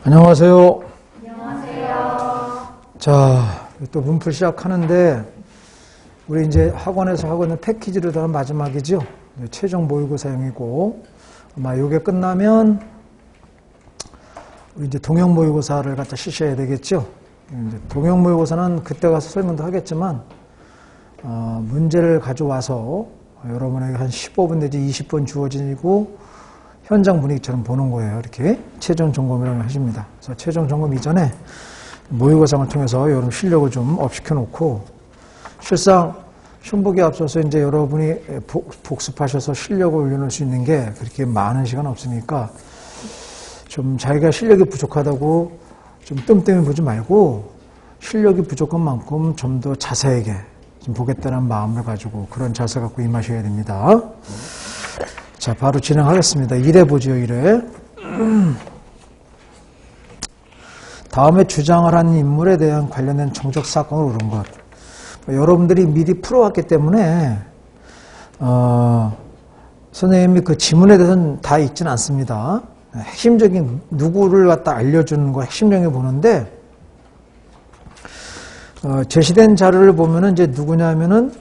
안녕하세요. 안녕하세요. 자, 또 문풀 시작하는데 우리 이제 학원에서 하고 있는 패키지로 들어간 마지막이죠. 최종 모의고사형이고 아마 이게 끝나면 우리 이제 동형 모의고사를 갖다 실시해야 되겠죠. 이제 동형 모의고사는 그때 가서 설명도 하겠지만 문제를 가져와서 여러분에게 한 15분 내지 20분 주어지고 현장 분위기처럼 보는 거예요. 이렇게 최종 점검이라고 하십니다. 그래서 최종 점검 이전에 모의고사를 통해서 여러분 실력을 좀 업시켜 놓고 실상 시험 보기에 앞서서 이제 여러분이 복습하셔서 실력을 올려놓을 수 있는 게 그렇게 많은 시간 없으니까 좀 자기가 실력이 부족하다고 좀 뜸뜸이 보지 말고 실력이 부족한 만큼 좀 더 자세하게 좀 보겠다는 마음을 가지고 그런 자세 갖고 임하셔야 됩니다. 자, 바로 진행하겠습니다. 1회 보죠, 1회. 다음에 주장을 한 인물에 대한 관련된 정적 사건을 옳은 것. 여러분들이 미리 풀어왔기 때문에 선생님이 그 지문에 대해서는 다 읽지는 않습니다. 핵심적인 누구를 갖다 알려주는 거 핵심적인 거 보는데 제시된 자료를 보면은 이제 누구냐면은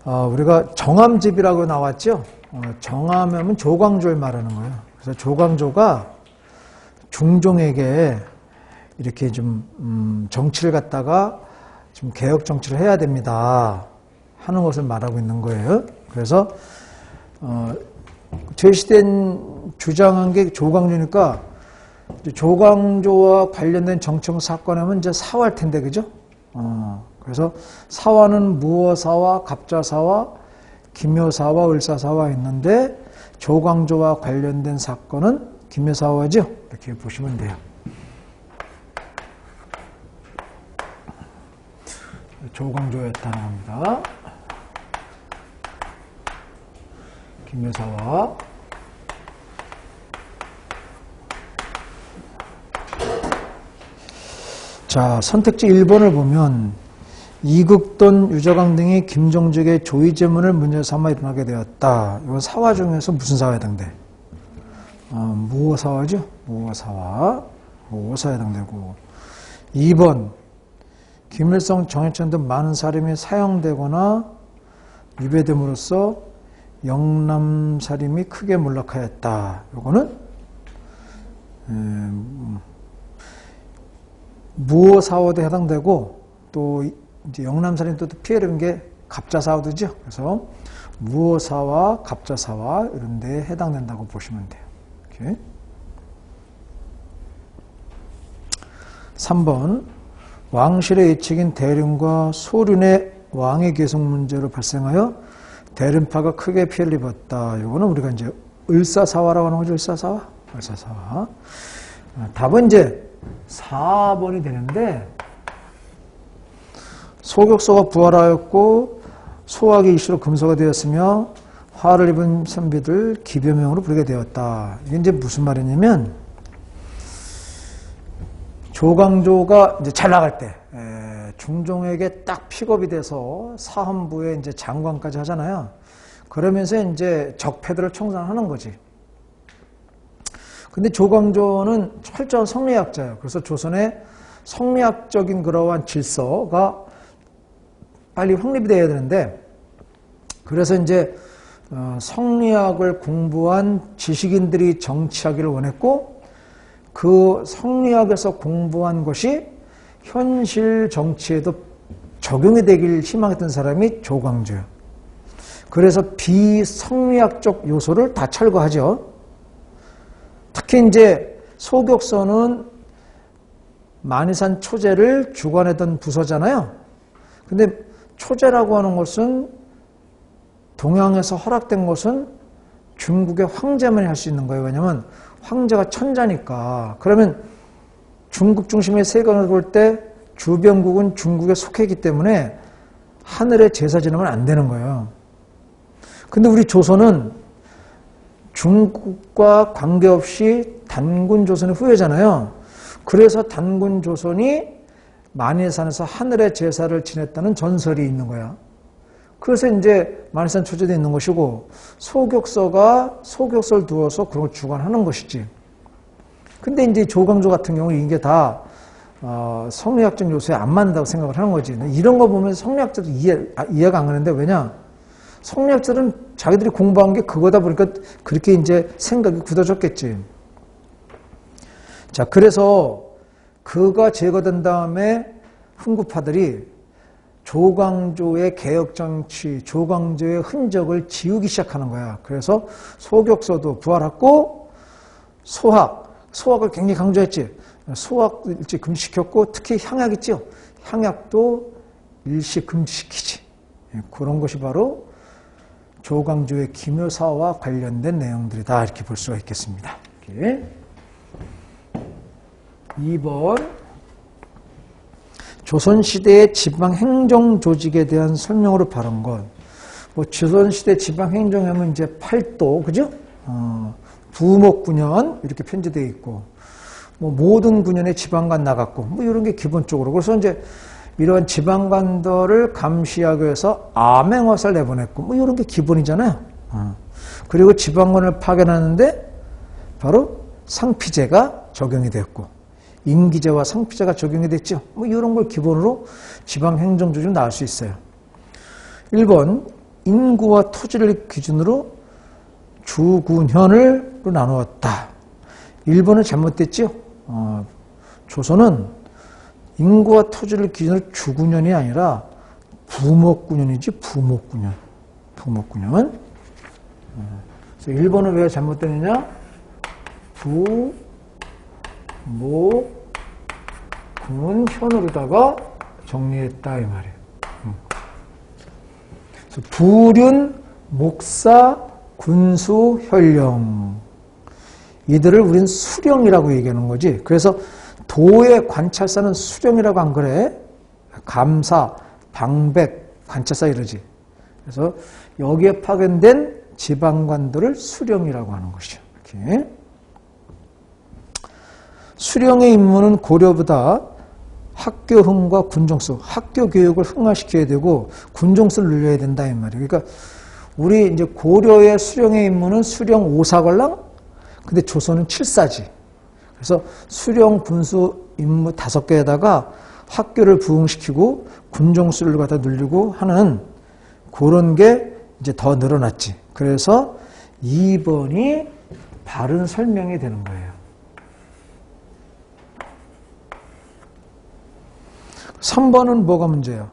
우리가 정암집이라고 나왔죠. 정암하면 조광조를 말하는 거예요. 그래서 조광조가 중종에게 이렇게 좀 정치를 갖다가 좀 개혁 정치를 해야 됩니다 하는 것을 말하고 있는 거예요. 그래서 제시된 주장한 게 조광조니까 조광조와 관련된 정청 사건하면 이제 사화일 텐데, 그죠? 그래서 사화는 무어사화, 갑자사화, 기묘사화, 을사사화 있는데 조광조와 관련된 사건은 기묘사화죠. 이렇게 보시면 돼요. 조광조였다는 겁니다. 기묘사화. 자, 선택지 1번을 보면 이극돈, 유저강 등이 김종직의 조의제문을 문제 삼아 일어나게 되었다. 이건 사화 중에서 무슨 사화에 해당돼? 무어사화죠? 무어사화. 무어사화에 해당되고. 2번, 김일성, 정해천 등 많은 사림이 사형되거나 유배됨으로써 영남사림이 크게 몰락하였다. 이거는 무어사화도 해당되고 또 이제 영남사림 또 피해를 입은 게 갑자사화도죠. 그래서 무어사화, 갑자사화 이런 데에 해당된다고 보시면 돼요. 이렇게. 3번 왕실의 예측인 대륜과 소륜의 왕의 계승 문제로 발생하여 대륜파가 크게 피해를 입었다. 이거는 우리가 이제 을사사화라고 하는 거죠. 을사사화. 을사사화. 답은 이제 4번이 되는데 소격소가 부활하였고 소학의 이슈로 금소가 되었으며 화를 입은 선비들 기별명으로 부르게 되었다. 이게 이제 무슨 말이냐면 조광조가 이제 잘 나갈 때 중종에게 딱 픽업이 돼서 사헌부에 이제 장관까지 하잖아요. 그러면서 이제 적패들을 청산하는 거지. 근데 조광조는 철저한 성리학자예요. 그래서 조선의 성리학적인 그러한 질서가 빨리 확립이 돼야 되는데, 그래서 이제 성리학을 공부한 지식인들이 정치하기를 원했고, 그 성리학에서 공부한 것이 현실 정치에도 적용이 되길 희망했던 사람이 조광조예요. 그래서 비성리학적 요소를 다 철거하죠. 특히 이제 소격서는 만이산 초제를 주관했던 부서잖아요. 근데 초제라고 하는 것은 동양에서 허락된 것은 중국의 황제만이 할 수 있는 거예요. 왜냐하면 황제가 천자니까. 그러면 중국 중심의 세계관을 볼 때 주변국은 중국에 속했기 때문에 하늘에 제사 지내면 안 되는 거예요. 근데 우리 조선은 중국과 관계없이 단군 조선의 후예잖아요. 그래서 단군 조선이 만이산에서 하늘의 제사를 지냈다는 전설이 있는 거야. 그래서 이제 만이산 초제도 있는 것이고 소격서가 소격서를 두어서 그런 걸 주관하는 것이지. 근데 이제 조광조 같은 경우는 이게 다 성리학적 요소에 안 맞는다고 생각을 하는 거지. 이런 거 보면 성리학자도 이해가 안 가는데, 왜냐? 성리학자들은 자기들이 공부한 게 그거다 보니까 그렇게 이제 생각이 굳어졌겠지. 자, 그래서 그가 제거된 다음에 흥구파들이 조광조의 개혁정치, 조광조의 흔적을 지우기 시작하는 거야. 그래서 소격서도 부활했고, 소학을 굉장히 강조했지. 소학 일찍 금지시켰고, 특히 향약 있죠. 향약도 일시 금지시키지. 그런 것이 바로 조광조의 기묘사와 관련된 내용들이다. 이렇게 볼 수가 있겠습니다. 이렇게. 2번. 조선시대의 지방행정조직에 대한 설명으로 바른 것. 뭐, 조선시대 지방행정하면 이제 팔도, 그죠? 부목군현, 이렇게 편제되어 있고, 뭐, 모든 군현에 지방관 나갔고, 뭐, 이런 게 기본적으로. 그래서 이제, 이런 지방관들을 감시하기 위해서 암행어사를 내보냈고, 뭐, 이런 게 기본이잖아요. 그리고 지방관을 파견하는데, 바로 상피제가 적용이 됐고, 임기제와 상피제가 적용이 됐죠. 뭐 이런 걸 기본으로 지방행정조직을 나올 수 있어요. 1번, 인구와 토지를 기준으로 주군현으로 나누었다. 1번은 잘못됐죠. 조선은 인구와 토지를 기준으로 주군현이 아니라 부목군현이지, 부목군현. 부목군현. 그래서 1번은 왜 잘못됐느냐? 부목군현으로다가 정리했다 이 말이에요. 그래서 불윤, 목사, 군수, 현령, 이들을 우린 수령이라고 얘기하는 거지. 그래서 도의 관찰사는 수령이라고 안 그래? 감사, 방백, 관찰사 이러지. 그래서 여기에 파견된 지방관들을 수령이라고 하는 것이죠. 이렇게. 수령의 임무는 고려보다 학교 흥과 군종수, 학교 교육을 흥화시켜야 되고 군종수를 늘려야 된다 이 말이에요. 그러니까 우리 이제 고려의 수령의 임무는 수령 5사관랑, 근데 조선은 7사지. 그래서 수령 군수 임무 5개에다가 학교를 부흥시키고 군종수를 갖다 늘리고 하는 그런 게 이제 더 늘어났지. 그래서 2번이 바른 설명이 되는 거예요. 3번은 뭐가 문제야?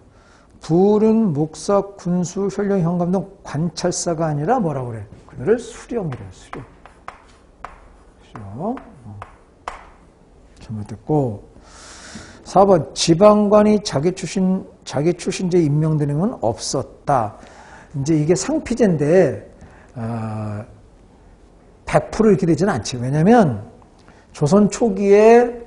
불은 목사, 군수, 현령, 현감 등 관찰사가 아니라 뭐라고 그래? 그들을 수령이래요. 수령. 잘못됐고. 4번 지방관이 자기 출신제 임명되는 건 없었다. 이제 이게 상피제인데 100% 이렇게 되지는 않지. 왜냐하면 조선 초기에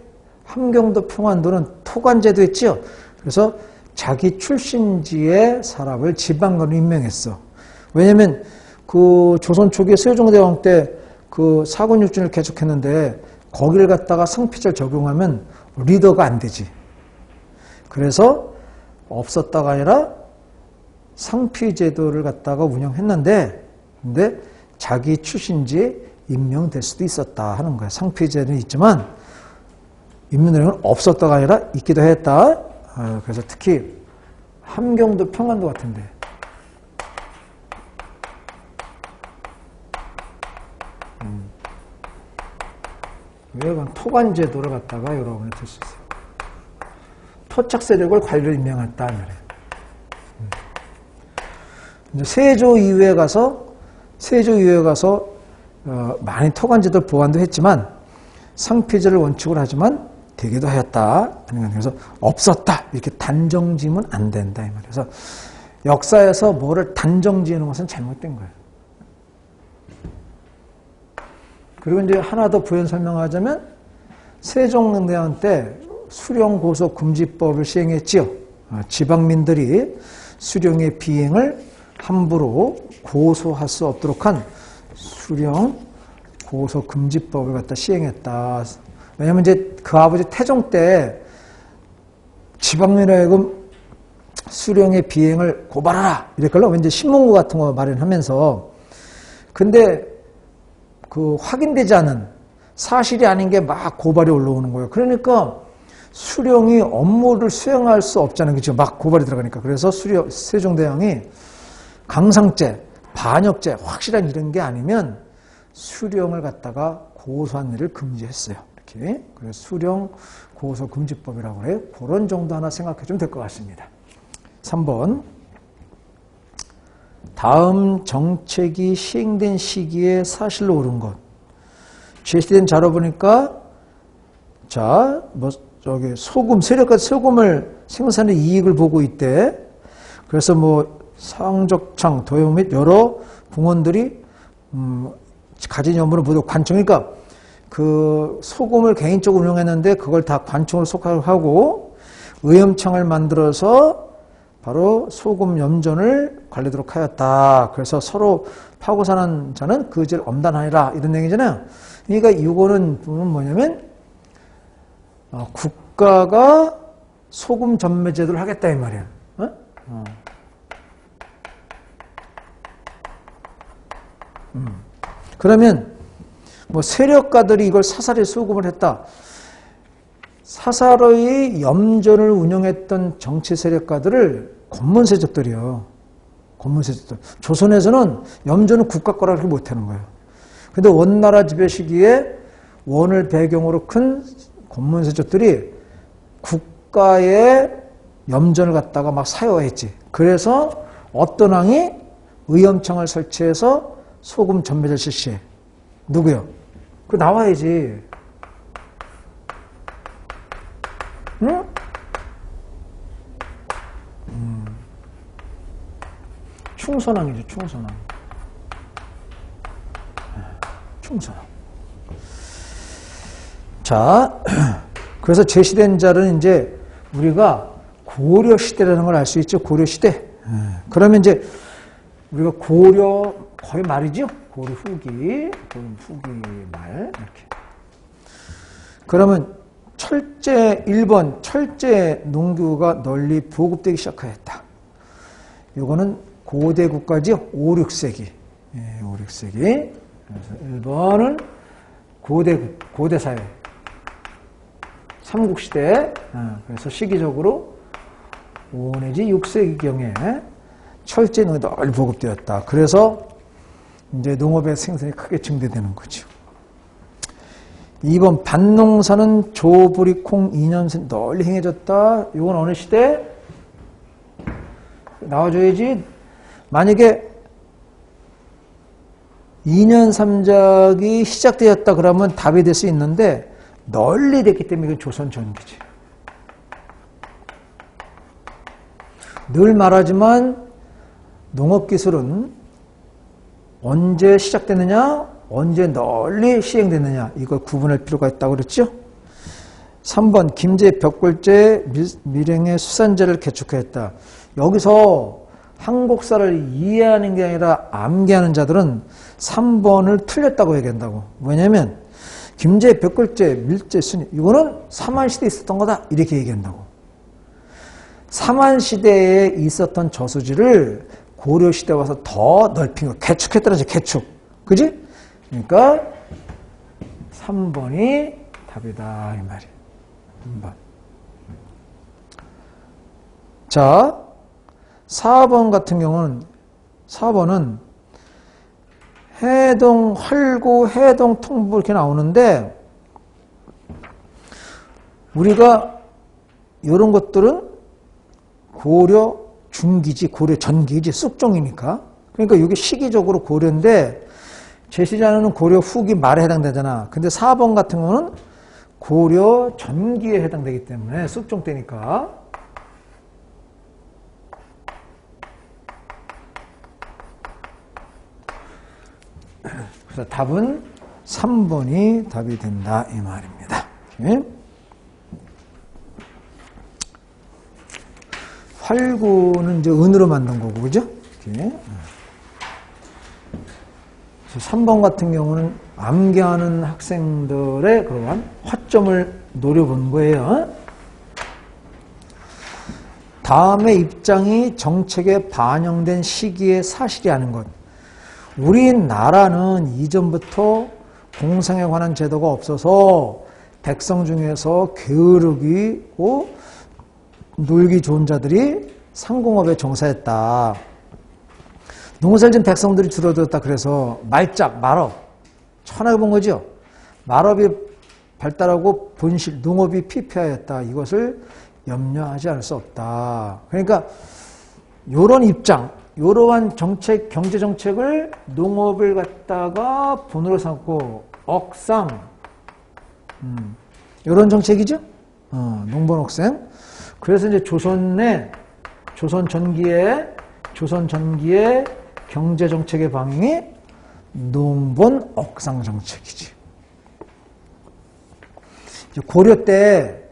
함경도 평안도는 토관제도 했죠. 그래서 자기 출신지의 사람을 지방관으로 임명했어. 왜냐하면 그 조선 초기에 세종대왕 때 그 사군육진을 개척했는데 거기를 갖다가 상피제를 적용하면 리더가 안 되지. 그래서 없었다가 아니라 상피제도를 갖다가 운영했는데, 근데 자기 출신지에 임명될 수도 있었다 하는 거야. 상피제는 있지만 임명되는 건 없었다가 아니라 있기도 했다. 그래서 특히 함경도 평안도 같은데 왜 토관제도를 갖다가 여러분이 들 수 있어요. 토착 세력을 관리로 임명했다 말이에요. 세조 이후에 가서 많이 토관제도 보완도 했지만 상피제를 원칙으로 하지만 되기도 하였다. 그래서 없었다. 이렇게 단정지으면 안 된다. 이 말이에요. 그래서 역사에서 뭐를 단정지으는 것은 잘못된 거예요. 그리고 이제 하나 더 부연 설명하자면 세종대왕 때 수령고소 금지법을 시행했지요. 지방민들이 수령의 비행을 함부로 고소할 수 없도록 한 수령 고소 금지법을 갖다 시행했다. 왜냐면 이제 그 아버지 태종 때 지방민으로 하여금 수령의 비행을 고발하라 이랬걸로 이제 신문고 같은 거 마련하면서, 근데 그 확인되지 않은 사실이 아닌 게 막 고발이 올라오는 거예요. 그러니까 수령이 업무를 수행할 수 없잖아요. 그렇죠? 막 고발이 들어가니까. 그래서 세종대왕이 강상죄, 반역죄, 확실한 이런 게 아니면 수령을 갖다가 고소한 일을 금지했어요. 이렇게. 그래서 수령 고소 금지법이라고 해요. 그런 정도 하나 생각해 주면 될 것 같습니다. 3번. 다음 정책이 시행된 시기에 사실로 옳은 것. 제시된 자료 보니까, 자, 소금, 세력과 소금을 생산의 이익을 보고 있대. 그래서 상적창, 도용 및 여러 궁원들이, 가진 업무를 모두 관청, 그러니까 그 소금을 개인적으로 운영했는데 그걸 다 관청으로 속하고 의염청을 만들어서 바로 소금 염전을 관리하도록 하였다. 그래서 서로 파고 사는 자는 그 죄를 엄단하니라. 이런 얘기잖아요. 그러니까 이거는 뭐냐면 국가가 소금 전매 제도를 하겠다 이 말이야. 그러면 세력가들이 이걸 사사리 수금을 했다. 사사로이 염전을 운영했던 정치 세력가들을 권문세족들이요. 권문세족들. 조선에서는 염전은 국가 거라 그렇게 못하는 거예요. 근데 원나라 지배 시기에 원을 배경으로 큰 권문세족들이 국가의 염전을 갖다가 막 사유했지. 그래서 어떤 왕이 의염청을 설치해서 소금 전매를 실시해. 누구요? 그 나와야지. 응? 충선왕이죠, 충선왕. 충선왕. 자, 그래서 제시된 자는 이제 우리가 고려 시대라는 걸 알 수 있죠, 고려 시대. 그러면 이제 우리가 고려 거의 말이죠, 고려 후기 말 이렇게. 그러면 철제 1번 철제 농교가 널리 보급되기 시작하였다. 이거는 고대 국가지요. 5, 6세기. 예, 5, 6세기. 그래서 1번은 고대 사회. 삼국시대. 그래서 시기적으로 5 내지 6세기경에 철제 농이 널리 보급되었다. 그래서 이제 농업의 생산이 크게 증대되는 거죠. 2번 밭농사는 조부리 콩 2년생 널리 행해졌다. 이건 어느 시대? 나와줘야지. 만약에 2년 3작이 시작되었다 그러면 답이 될 수 있는데 널리 됐기 때문에 이건 조선 전기지. 늘 말하지만 농업기술은 언제 시작됐느냐, 언제 널리 시행됐느냐, 이걸 구분할 필요가 있다고 그랬죠. 3번 김제 벽골제 밀행의 수산제를 개축하였다. 여기서 한국사를 이해하는 게 아니라 암기하는 자들은 3번을 틀렸다고 얘기한다고. 왜냐하면 김제 벽골제 밀제 순위 이거는 삼한시대에 있었던 거다 이렇게 얘기한다고. 삼한시대에 있었던 저수지를 고려시대에 와서 더 넓힌 거. 개축했더라지, 개축. 그지? 그러니까 3번이 답이다 이 말이에요. 3번. 자, 4번 같은 경우는 4번은 해동, 활구, 해동, 통부 이렇게 나오는데 우리가 이런 것들은 고려 중기지, 고려 전기지, 쑥종이니까. 그러니까 이게 시기적으로 고려인데 제시자는 고려 후기 말에 해당되잖아. 근데 4번 같은 거는 고려 전기에 해당되기 때문에 쑥종 때니까. 그래서 답은 3번이 답이 된다 이 말입니다. 활구는 이제 은으로 만든 거고, 그죠? 이렇게. 3번 같은 경우는 암기하는 학생들의 그러한 화점을 노려본 거예요. 다음의 입장이 정책에 반영된 시기의 사실이 아닌 것. 우리나라는 이전부터 공생에 관한 제도가 없어서 백성 중에서 게으르고 놀기 좋은 자들이 상공업에 종사했다. 농사를 지은 백성들이 줄어들었다. 그래서 말업, 천하게 본 거죠. 말업이 발달하고 본실, 농업이 피폐하였다. 이것을 염려하지 않을 수 없다. 그러니까 이런 입장, 이러한 정책, 경제 정책을 농업을 갖다가 본으로 삼고 억상, 이런 정책이죠. 농번 억생. 그래서 이제 조선 전기의 경제 정책의 방향이 농번 억상 정책이지. 고려 때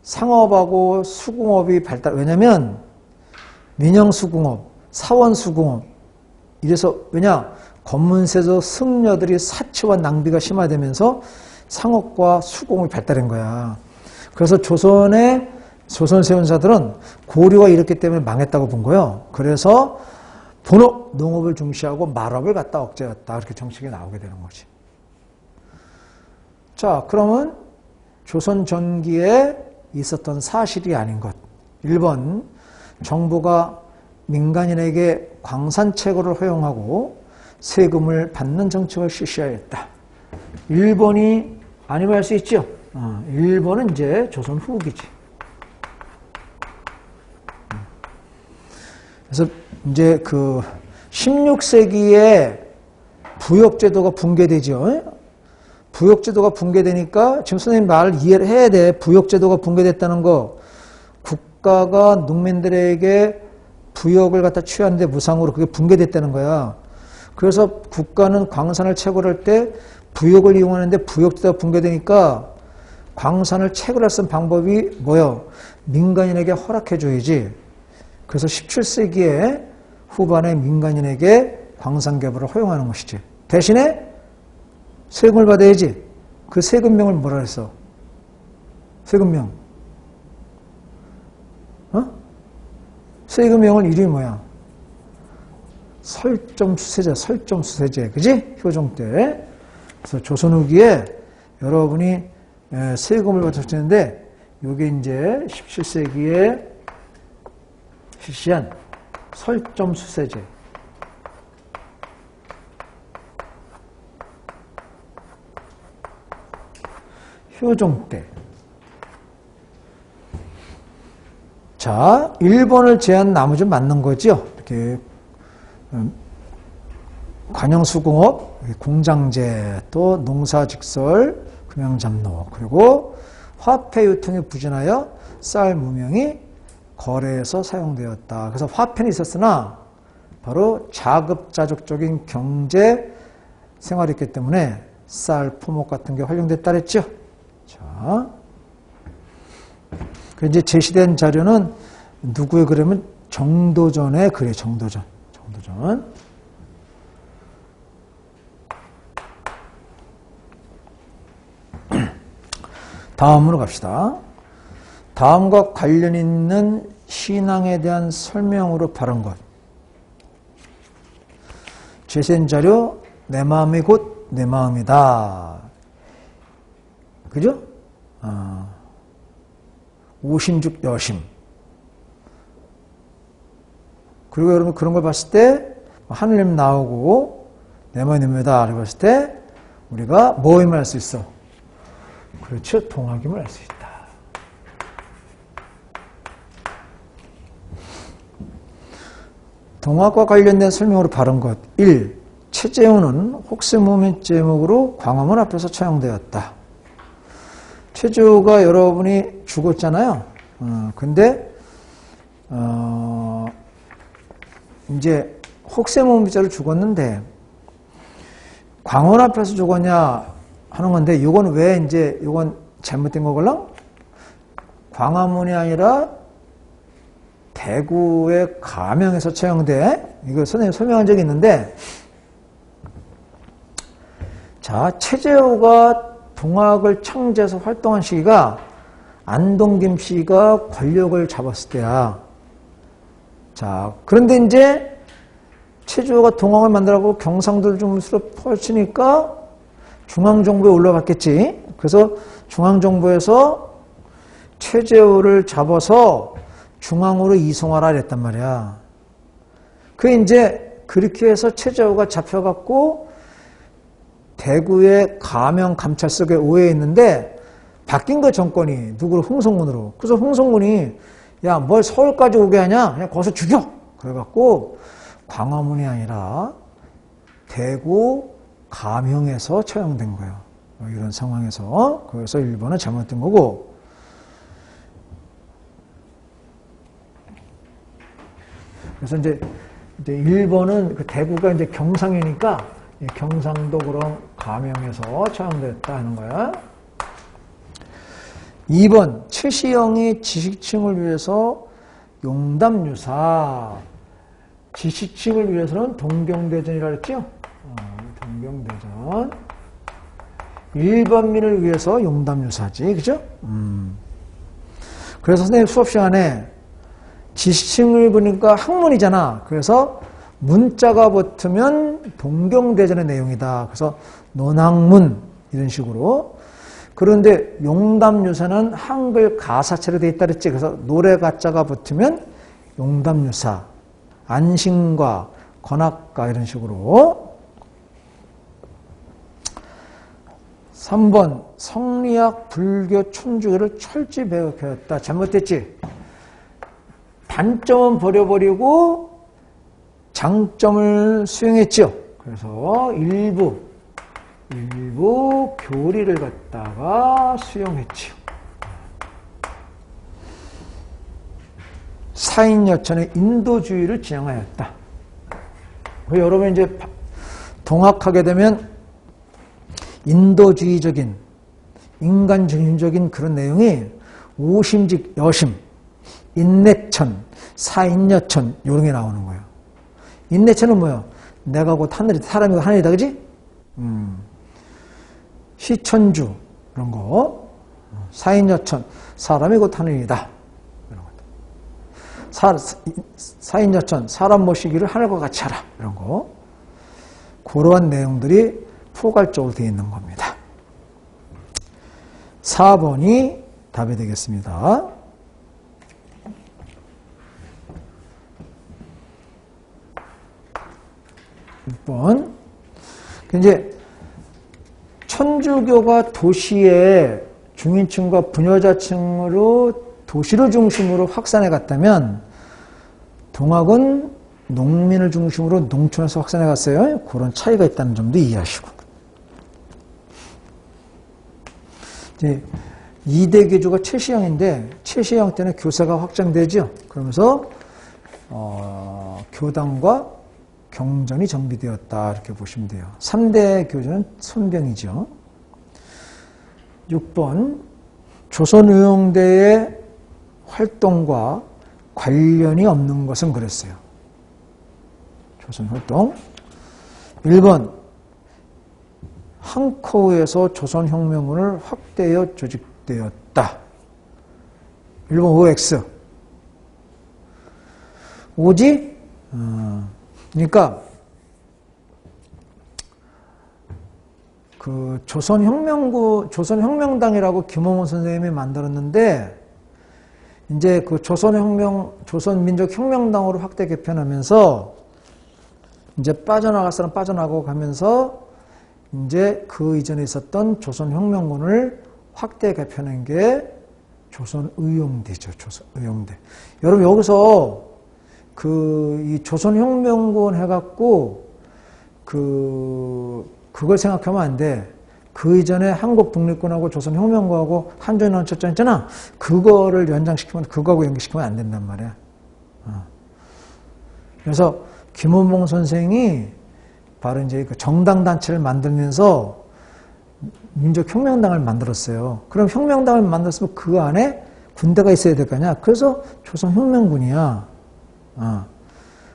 상업하고 수공업이 발달, 왜냐면 민영수공업, 사원수공업, 이래서 검문세조 승려들이 사치와 낭비가 심화되면서 상업과 수공업이 발달한 거야. 그래서 조선 세운사들은 고려가 이렇기 때문에 망했다고 본 거예요. 그래서 본업, 농업을 중시하고 말업을 갖다 억제했다. 이렇게 정책이 나오게 되는 거지. 자, 그러면 조선 전기에 있었던 사실이 아닌 것. 1번, 정부가 민간인에게 광산 채굴을 허용하고 세금을 받는 정책을 실시하였다. 1번이 아니면 할 수 있죠. 1번은 이제 조선 후기지. 그래서 이제 16세기에 부역제도가 붕괴되죠. 부역제도가 붕괴되니까 지금 선생님 말 이해를 해야 돼. 부역제도가 붕괴됐다는 거. 국가가 농민들에게 부역을 갖다 취하는데 무상으로 그게 붕괴됐다는 거야. 그래서 국가는 광산을 채굴할 때 부역을 이용하는데 부역제도가 붕괴되니까 광산을 채굴할 수 있는 방법이 뭐예요? 민간인에게 허락해줘야지. 그래서 17세기에 후반에 민간인에게 광산 개발을 허용하는 것이지. 대신에 세금을 받아야지. 그 세금명을 뭐라 그랬어? 세금명. 세금명을 이름이 뭐야? 설점수세제. 그지? 효종 때. 그래서 조선 후기에 여러분이 세금을 받으셨는데, 이게 이제 17세기에 실시한 설점수세제. 효종 때. 자, 1번을 제한 나머지 맞는 거죠. 이렇게 관영수공업, 공장제, 또 농사직설, 금형잡로, 그리고 화폐 유통에 부진하여 쌀 무명이 거래에서 사용되었다. 그래서 화폐는 있었으나 바로 자급자족적인 경제 생활이 있기 때문에 쌀, 포목 같은 게 활용됐다 그랬죠. 자, 그 이제 제시된 자료는 누구의 그림은 정도전의 글이에요. 정도전. 다음으로 갑시다. 다음과 관련 있는 신앙에 대한 설명으로 바른 것. 제시된 자료, 내 마음이 곧 내 마음이다. 그죠? 오심죽 여심. 그리고 여러분 그런 걸 봤을 때 하늘님 나오고 내 마음이 내 마음이다. 이렇게 봤을 때 우리가 뭐임을 알 수 있어? 그렇죠. 동학임을 알 수 있다. 동학과 관련된 설명으로 바른 것. 1. 최재우는 혹세무민 제목으로 광화문 앞에서 처형되었다. 최재우가 여러분이 죽었잖아요. 근데 이제 혹세무민자로 죽었는데 광화문 앞에서 죽었냐 하는 건데, 이건 왜 이제 이건 잘못된 거걸랑? 광화문이 아니라 대구의 가명에서 처형돼. 이거 선생님 설명한 적이 있는데, 자, 최재우가 동학을 창제해서 활동한 시기가 안동김 씨가 권력을 잡았을 때야. 자, 그런데 이제 최재우가 동학을 만들라고 경상도를 중심으로 펼치니까 중앙정부에 올라갔겠지. 그래서 중앙정부에서 최재호를 잡아서 중앙으로 이송하라 그랬단 말이야. 그 이제 그렇게 해서 최재호가 잡혀갖고 대구의 가명 감찰석에 오해했는데 바뀐 거 정권이 누구를 홍성군으로. 그래서 홍성군이 야, 뭘 서울까지 오게 하냐? 그냥 거기서 죽여. 그래갖고 광화문이 아니라 대구 가명에서 처형된 거예요. 이런 상황에서. 그래서 일본은 잘못된 거고. 그래서 이제 일본은 그 대구가 이제 경상이니까 경상도 그런 가명에서 처형됐다 하는 거야. 2번 최시영이 지식층을 위해서 용담유사. 지식층을 위해서는 동경대전이라 그랬죠. 동경대전. 일반민을 위해서 용담유사지, 그죠? 그래서 선생님 수업 시간에 지식층을 보니까 학문이잖아. 그래서 문자가 붙으면 동경대전의 내용이다. 그래서 논학문 이런 식으로. 그런데 용담유사는 한글 가사체로 되어 있다 그랬지. 그래서 노래 가짜가 붙으면 용담유사, 안신과, 관악가 이런 식으로. 3번 성리학, 불교, 천주교를 철저히 배격하였다. 잘못됐지? 단점은 버려버리고 장점을 수용했죠. 그래서 일부 교리를 갖다가 수용했지요. 사인여천의 인도주의를 지향하였다. 여러분 이제 동학하게 되면 인도주의적인 인간 중심적인 그런 내용이 오심직 여심, 인내천, 사인여천 이런 게 나오는 거예요. 인내천은 뭐예요? 내가 곧 하늘이다. 사람이 하늘이다. 그지? 시천주 이런 거. 사인여천, 사람이 곧 하늘이다. 이런 거. 사인여천, 사람 모시기를 하늘과 같이 하라. 이런 거. 그러한 내용들이 포괄적으로 되어 있는 겁니다. 4번이 답이 되겠습니다. 6번. 이제 천주교가 도시의 중인층과 부녀자층으로 도시를 중심으로 확산해 갔다면 동학은 농민을 중심으로 농촌에서 확산해 갔어요. 그런 차이가 있다는 점도 이해하시고. 이제 2대 교주가 최시영인데 최시영 때는 교사가 확장되죠. 그러면서 교당과 경전이 정비되었다 이렇게 보시면 돼요. 3대 교주는 손병이죠. 6번 조선의용대의 활동과 관련이 없는 것은 그랬어요. 조선활동. 1번 항코우에서 조선혁명군을 확대하여 조직되었다. 1번 OX. 오지? 그러니까 그 조선혁명당이라고 김홍원 선생님이 만들었는데 이제 그 조선민족혁명당으로 확대 개편하면서 이제 빠져나갈 사람 빠져나가고 가면서 이제 그 이전에 있었던 조선혁명군을 확대 개편한 게 조선의용대죠. 조선의용대. 여러분 여기서 이 조선혁명군 해갖고 그걸 생각하면 안 돼. 그 이전에 한국 독립군하고 조선혁명군하고 한전원첩전 있잖아. 그거를 연장시키면 그거하고 연계시키면 안 된단 말이야. 그래서 김원봉 선생이 바로 이제 그 정당 단체를 만들면서 민족혁명당을 만들었어요. 그럼 혁명당을 만들었으면 그 안에 군대가 있어야 될 거 아니야. 그래서 조선혁명군이야.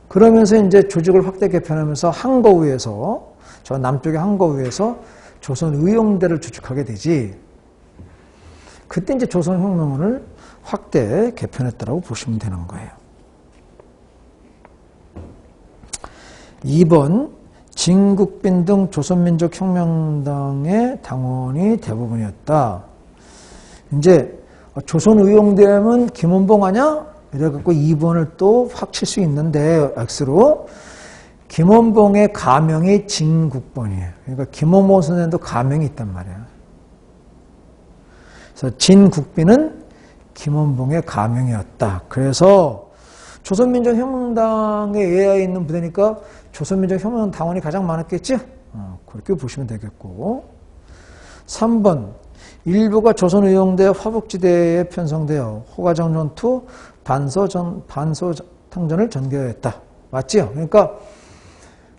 그러면서 이제 조직을 확대 개편하면서 항거우에서 저 남쪽의 항거우에서 조선의용대를 주축하게 되지. 그때 이제 조선혁명군을 확대 개편했다라고 보시면 되는 거예요. 2번 진국빈 등 조선민족혁명당의 당원이 대부분이었다. 이제 조선의용되면 김원봉 아냐? 이래갖고 2번을 또 확 칠 수 있는데 X로 김원봉의 가명이 진국본이에요. 그러니까 김원봉 선생님도 가명이 있단 말이야. 그래서 진국빈은 김원봉의 가명이었다. 그래서 조선민족혁명당에 의하에 있는 부대니까 조선민족혁명당 당원이 가장 많았겠지? 그렇게 보시면 되겠고. 3번 일부가 조선의용대 화북지대에 편성되어 호가정 전투 반소탕전을 전개했다. 맞지요? 그러니까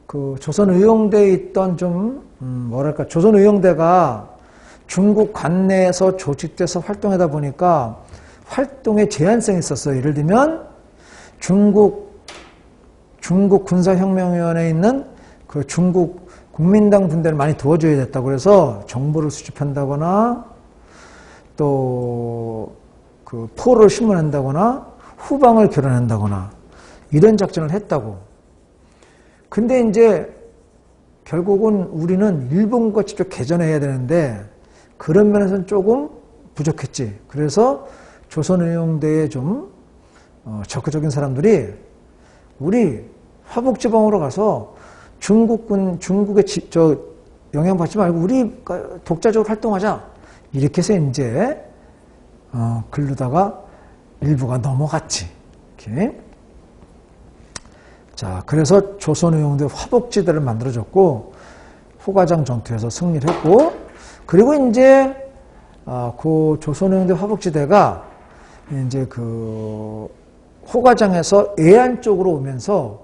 그 조선의용대에 있던 좀 뭐랄까 조선의용대가 중국 관내에서 조직돼서 활동하다 보니까 활동에 제한성이 있었어요. 예를 들면 중국 군사혁명위원회에 있는 그 중국 국민당 분대를 많이 도와줘야 됐다고 그래서 정보를 수집한다거나 또 그 포를 심문한다거나 후방을 교란한다거나 이런 작전을 했다고. 근데 이제 결국은 우리는 일본과 직접 개전해야 되는데 그런 면에서는 조금 부족했지. 그래서 조선의용대에 좀 적극적인 사람들이 우리 화북지방으로 가서 중국의 영향받지 말고 우리 독자적으로 활동하자. 이렇게 해서 이제 글르다가 일부가 넘어갔지. 이렇게. 자, 그래서 조선의용대 화북지대를 만들어줬고 호가장 전투에서 승리를 했고, 그리고 이제 그 조선의용대 화북지대가 이제 그 호가장에서 애안 쪽으로 오면서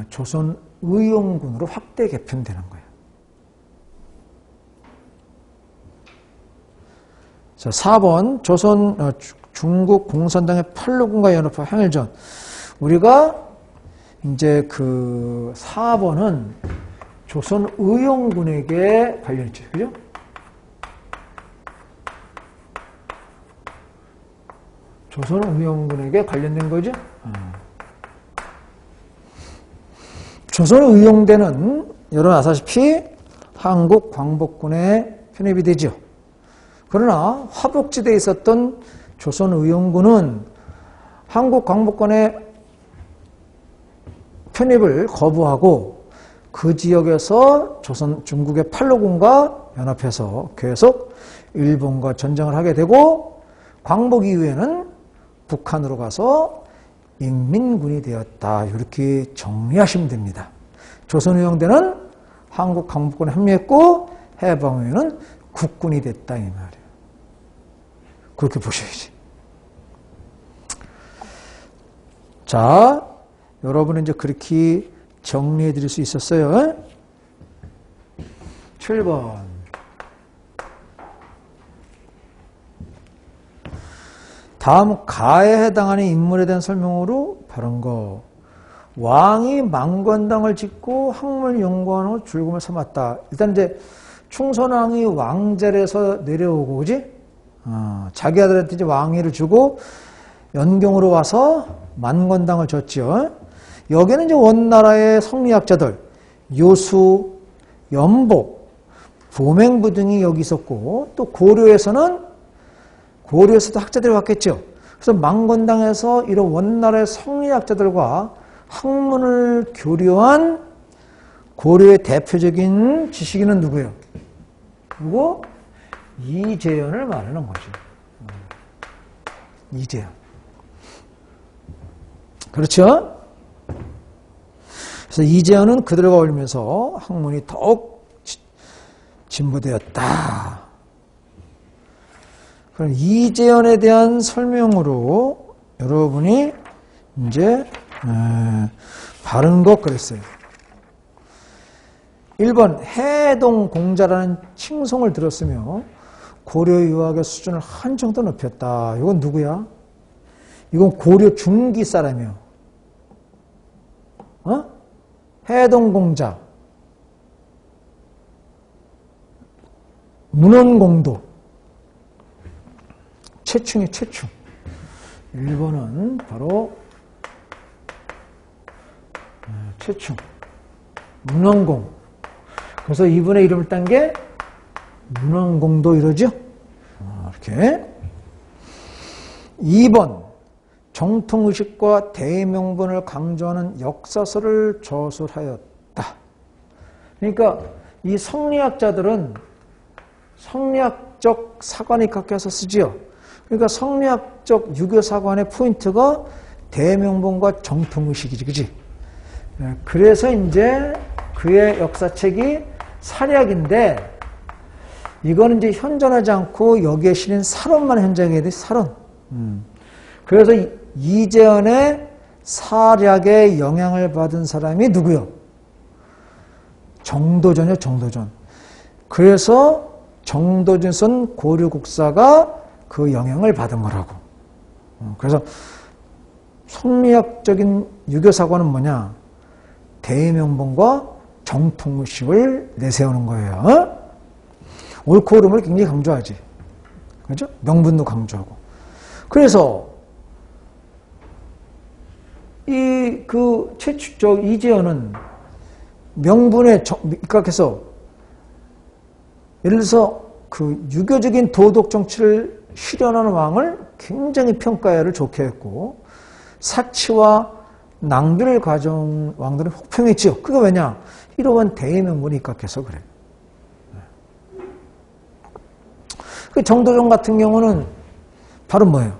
조선의용군으로 확대 개편되는 거예요. 자, 4번 중국 공산당의 팔로군과 연합한 항일전. 우리가 이제 그 4번은 조선의용군에게 관련있죠. 그죠? 조선의용군에게 관련된 거죠. 조선의용대는 여러분 아시다시피 한국 광복군에 편입이 되죠. 그러나 화북지대에 있었던 조선의용군은 한국 광복군의 편입을 거부하고 그 지역에서 중국의 팔로군과 연합해서 계속 일본과 전쟁을 하게 되고, 광복 이후에는 북한으로 가서 인민군이 되었다. 이렇게 정리하시면 됩니다. 조선의용대는 한국 광복군에 합류했고 해방 후에는 국군이 됐다 이 말이에요. 그렇게 보셔야지. 자, 여러분은 이제 그렇게 정리해 드릴 수 있었어요. 7번. 다음 가에 해당하는 인물에 대한 설명으로 바른 거. 왕이 망건당을 짓고 학문연구원으로 줄금을 삼았다. 일단 이제 충선왕이 왕자리에서 내려오고, 그지? 자기 아들한테 이제 왕위를 주고 연경으로 와서 만건당을 줬죠. 여기는 이제 원나라의 성리학자들, 요수, 연복, 보맹부 등이 여기 있었고, 또 고려에서도 학자들이 왔겠죠. 그래서 만건당에서 이런 원나라의 성리학자들과 학문을 교류한 고려의 대표적인 지식인은 누구예요? 누구? 이재현을 말하는 거죠. 이재현. 그렇죠? 그래서 이재현은 그들과 어울리면서 학문이 더욱 진보되었다. 그럼 이재현에 대한 설명으로 여러분이 이제 바른 것 그랬어요. 1번 해동공자라는 칭송을 들었으며 고려 유학의 수준을 한 정도 높였다. 이건 누구야? 이건 고려 중기 사람이요. 해동공자, 문헌공도, 최충이 최충. 1번은 바로 최충. 문헌공. 그래서 이분의 이름을 딴 게 문헌공도 이러죠. 이렇게. 2번 정통의식과 대명분을 강조하는 역사서를 저술하였다. 그러니까 이 성리학자들은 성리학적 사관이 각해서 쓰지요. 그러니까 성리학적 유교 사관의 포인트가 대명분과 정통의식이지, 그지? 그래서 이제 그의 역사책이 사략인데, 이거는 이제 현존하지 않고 여기에 실린 사론만 현장해야 돼, 사론. 그래서 이재현의 사략에 영향을 받은 사람이 누구요? 정도전이요, 정도전. 그래서 정도전 고려국사가 그 영향을 받은 거라고. 그래서 성리학적인 유교사관은 뭐냐? 대명분과 정통의식을 내세우는 거예요. 옳고 그름을 굉장히 강조하지. 그죠? 명분도 강조하고. 그래서 이재현은 명분에 입각해서 예를 들어서 그 유교적인 도덕 정치를 실현하는 왕을 굉장히 평가를 좋게 했고, 사치와 낭비를 가져온 왕들은 혹평했지요. 그게 왜냐? 이러한 대명분이 입각해서 그래. 그 정도전 같은 경우는 바로 뭐예요?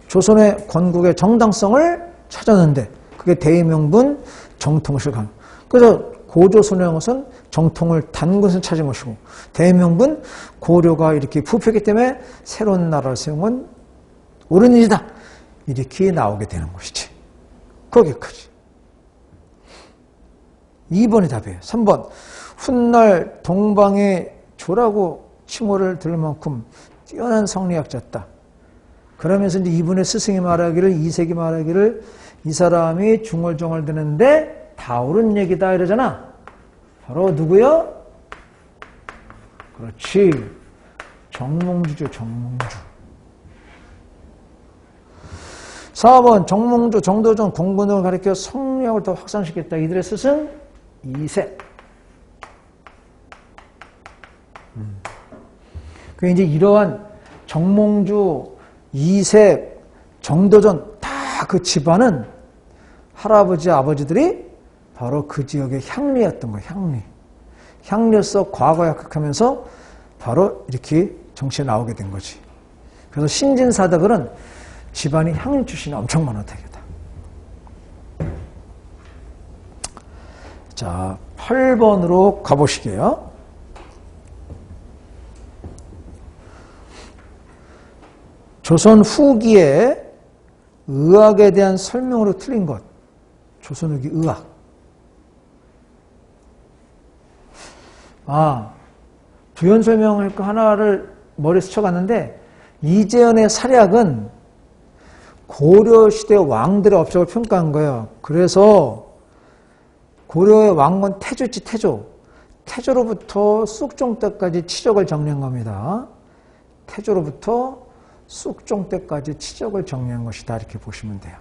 조선의 건국의 정당성을 찾았는데 그게 대명분, 정통의식을 간. 그래서 고조선의 것은 정통을 단 것을 찾은 것이고, 대명분, 고려가 이렇게 부패했기 때문에 새로운 나라를 세운 건 옳은 일이다. 이렇게 나오게 되는 것이지. 거기까지. 2번이 답이에요. 3번. 훗날 동방의 조라고 칭호를 들을 만큼 뛰어난 성리학자였다. 그러면서 이제 이분의 스승이 말하기를, 이색이 말하기를, 이 사람이 중얼중얼대는데 다 옳은 얘기다 이러잖아. 바로 누구요? 그렇지. 정몽주죠, 정몽주. 4번 정몽주, 정도전, 공부 등을 가리켜 성리학을 더 확산시켰다. 이들의 스승 이색. 그 이제 이러한 정몽주, 이색, 정도전 다 그 집안은 할아버지, 아버지들이 바로 그 지역의 향리였던 거예요. 향리. 향리로서 과거에 합격하면서 바로 이렇게 정치에 나오게 된 거지. 그래서 신진사덕은 집안이 향리 출신이 엄청 많았다. 자, 8번으로 가보시게요. 조선 후기에 의학에 대한 설명으로 틀린 것. 조선 후기 의학. 부연 설명할 거 하나를 머리에 스쳐갔는데, 이재현의 사략은 고려시대 왕들의 업적을 평가한 거예요. 그래서 고려의 왕건 태조지, 태조. 태조로부터 쑥종 때까지 치적을 정리한 겁니다. 태조로부터 쑥종 때까지 치적을 정리한 것이다. 이렇게 보시면 돼요.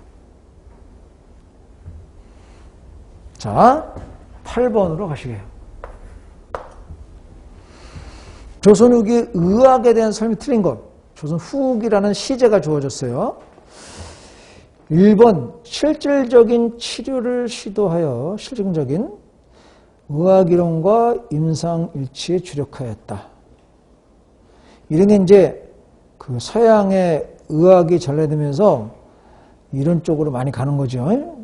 자, 8번으로 가시게요. 조선 후기 의학에 대한 설명이 틀린 것. 조선 후기라는 시제가 주어졌어요. 1번 실질적인 치료를 시도하여 실증적인 의학이론과 임상일치에 주력하였다. 이런 게 이제 그 서양의 의학이 전래되면서 이런 쪽으로 많이 가는 거죠.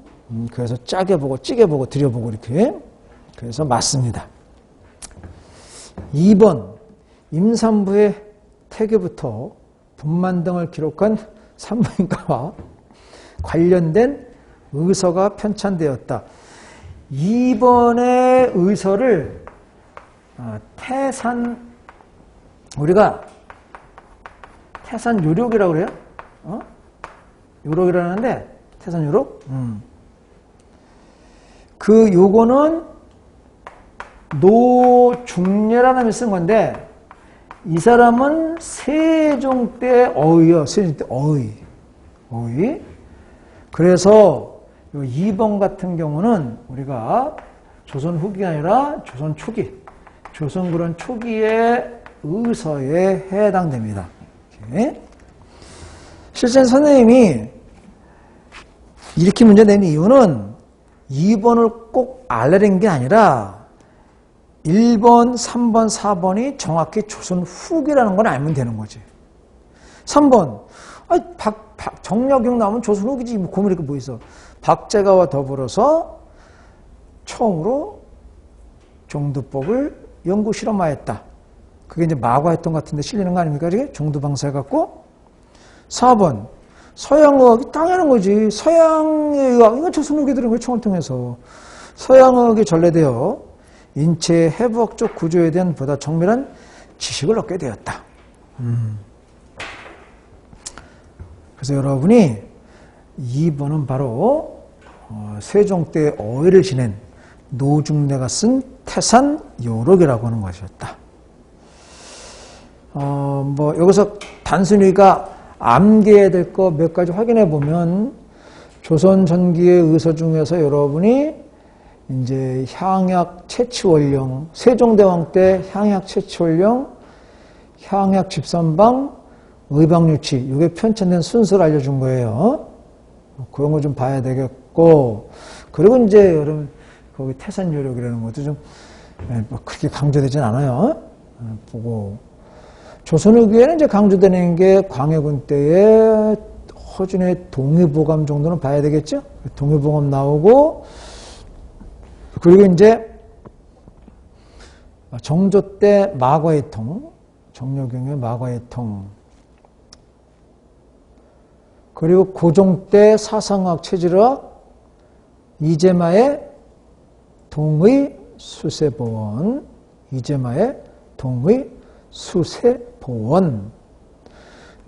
그래서 짜게 보고 찌게 보고 들여보고 이렇게. 그래서 맞습니다. 2번 임산부의 태교부터 분만 등을 기록한 산부인과와 관련된 의서가 편찬되었다. 2번의 의서를 우리가 태산 요록이라고 그래요? 요록이라는데 태산 요록? 그 요거는 노중례라는 사람이 쓴 건데, 이 사람은 세종 때 어의요. 세종 때 어의. 그래서 2번 같은 경우는 우리가 조선 후기가 아니라 조선 초기. 조선 그런 초기의 의서에 해당됩니다. 이렇게. 실제 선생님이 이렇게 문제 낸 이유는 2번을 꼭 알려낸 게 아니라 1번, 3번, 4번이 정확히 조선 후기라는 걸 알면 되는 거지. 3번, 정약용 나오면 조선 후기지, 고민할 게 뭐 있어. 박제가와 더불어서 처음으로 종두법을 연구 실험하였다. 그게 이제 마과했던 것 같은데 실리는 거 아닙니까? 이게 종두방사해갖고. 4번, 서양의학이 당연한 거지. 서양의 의학, 이건 조선 후기 들은 거예요, 총을 통해서. 서양의학이 전래되어 인체의 해부학적 구조에 대한 보다 정밀한 지식을 얻게 되었다. 그래서 여러분이 2번은 바로 세종 때 어회를 지낸 노중래가 쓴 태산요록이라고 하는 것이었다. 여기서 단순히 우리가 암기해야 될 거 몇 가지 확인해 보면 조선 전기의 의서 중에서 여러분이 이제 향약 채취원령, 세종대왕 때 향약 채취원령, 향약 집선방, 의방유치, 이게 편찬된 순서를 알려준 거예요. 그런 거 좀 봐야 되겠고, 그리고 이제 여러분 거기 태산요록이라는 것도 좀 그렇게 강조되진 않아요. 보고 조선 후기에는 이제 강조되는 게 광해군 때의 허준의 동의보감 정도는 봐야 되겠죠. 동의보감 나오고, 그리고 이제 정조 때 마과의 통, 정약용의 마과의 통, 그리고 고종 때 사상학 체질학, 이재마의 동의 수세보원, 이재마의 동의 수세보원.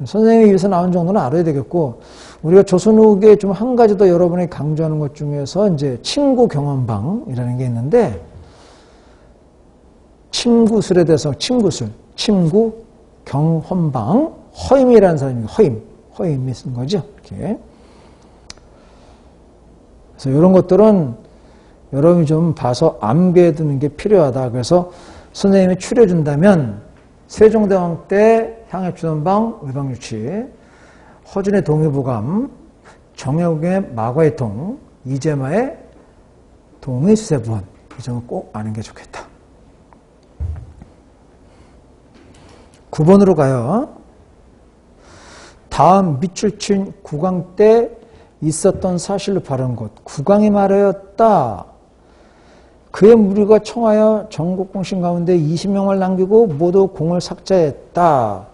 선생님이 여기서 나온 정도는 알아야 되겠고, 우리가 조선 후기에 좀 한 가지 더 여러분이 강조하는 것 중에서 이제 친구 경험방이라는 게 있는데, 친구술에 대해서 친구술, 친구 경험방, 허임이라는 사람입니다. 허임이 쓴 거죠. 이렇게. 그래서 이런 것들은 여러분이 좀 봐서 암기해 두는 게 필요하다. 그래서 선생님이 추려준다면 세종대왕 때 향약주선방, 의방유치, 허준의 동의보감, 정약용의 마과의 통, 이재마의 동의수세부원, 이 점을 꼭 아는 게 좋겠다. 9번으로 가요. 다음 밑줄 친 국왕 때 있었던 사실로 바른 것. 국왕이 말하였다. 그의 무리가 청하여 전국 공신 가운데 20명을 남기고 모두 공을 삭제했다.